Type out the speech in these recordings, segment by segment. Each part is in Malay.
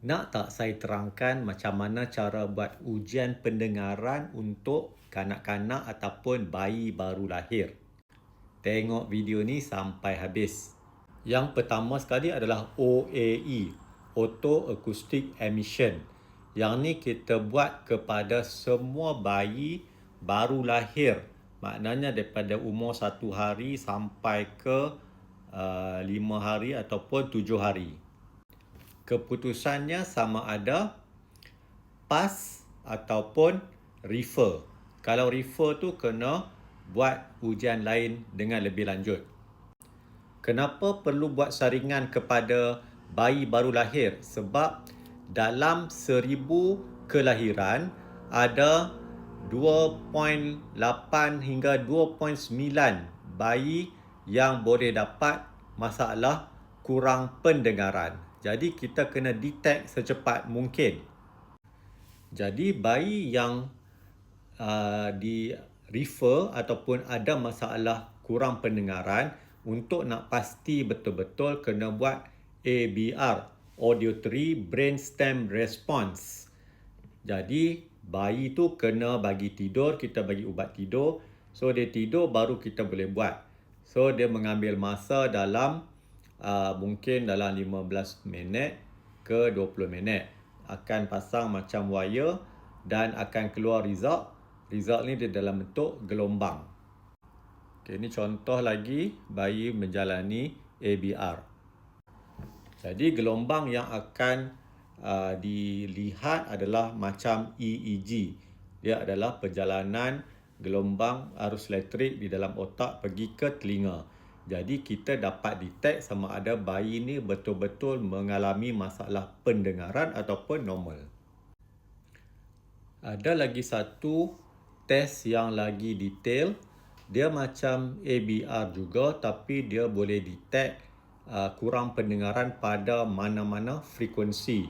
Nak tak saya terangkan macam mana cara buat ujian pendengaran untuk kanak-kanak ataupun bayi baru lahir? Tengok video ni sampai habis. Yang pertama sekali adalah OAE, Auto Acoustic Emission. Yang ni kita buat kepada semua bayi baru lahir. Maknanya daripada umur 1 hari sampai ke 5 hari ataupun 7 hari. Keputusannya sama ada pass ataupun refer. Kalau refer tu kena buat ujian lain dengan lebih lanjut. Kenapa perlu buat saringan kepada bayi baru lahir? Sebab dalam 1000 kelahiran ada 2.8 hingga 2.9 bayi yang boleh dapat masalah kurang pendengaran. Jadi kita kena detect secepat mungkin. Jadi bayi yang di refer ataupun ada masalah kurang pendengaran, untuk nak pasti betul-betul kena buat ABR, Auditory Brainstem Response. Jadi bayi tu kena bagi tidur, kita bagi ubat tidur. So dia tidur baru kita boleh buat. So dia mengambil masa dalam mungkin dalam 15 minit ke 20 minit. Akan pasang macam wire dan akan keluar result. Result ni dia dalam bentuk gelombang. Okay, ini contoh lagi bayi menjalani ABR. Jadi gelombang yang akan dilihat adalah macam EEG. Dia adalah perjalanan gelombang arus elektrik di dalam otak pergi ke telinga. Jadi kita dapat detect sama ada bayi ni betul-betul mengalami masalah pendengaran ataupun normal. Ada lagi satu test yang lagi detail. Dia macam ABR juga, tapi dia boleh detect kurang pendengaran pada mana-mana frekuensi.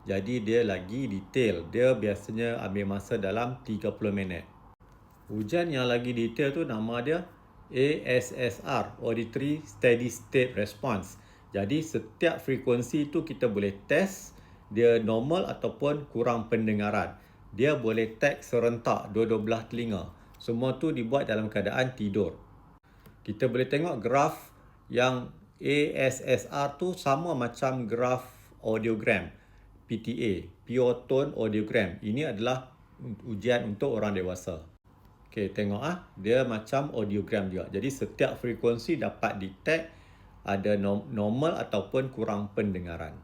Jadi dia lagi detail. Dia biasanya ambil masa dalam 30 minit. Ujian yang lagi detail tu nama dia ASSR, Auditory Steady State Response. Jadi setiap frekuensi tu kita boleh test dia normal ataupun kurang pendengaran. Dia boleh tag serentak dua-dua belah telinga. Semua tu dibuat dalam keadaan tidur. Kita boleh tengok graf yang ASSR tu sama macam graf audiogram PTA, Pure Tone Audiogram. Ini adalah ujian untuk orang dewasa. Okey, tengok dia macam audiogram juga. Jadi setiap frekuensi dapat detect ada normal ataupun kurang pendengaran.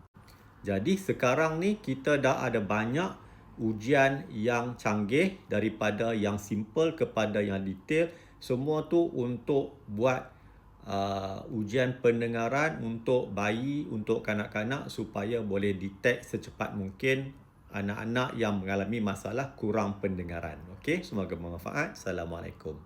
Jadi sekarang ni kita dah ada banyak ujian yang canggih daripada yang simple kepada yang detail. Semua tu untuk buat ujian pendengaran untuk bayi, untuk kanak-kanak supaya boleh detect secepat mungkin anak-anak yang mengalami masalah kurang pendengaran. Okey, semoga bermanfaat. Assalamualaikum.